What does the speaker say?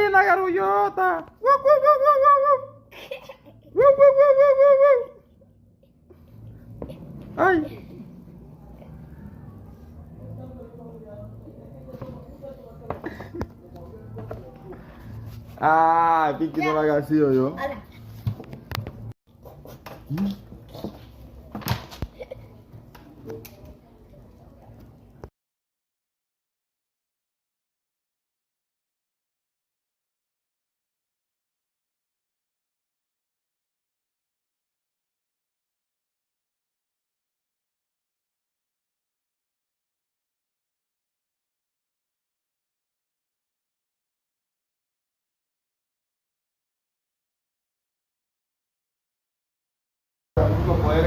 linda, garullota! ¡Woo, woo, woo, woo, woo, woo! ¡Woo, woo, woo, woo, woo, woo! ¡Ay! Ah, Pinky no lo haga así, yo. Hola.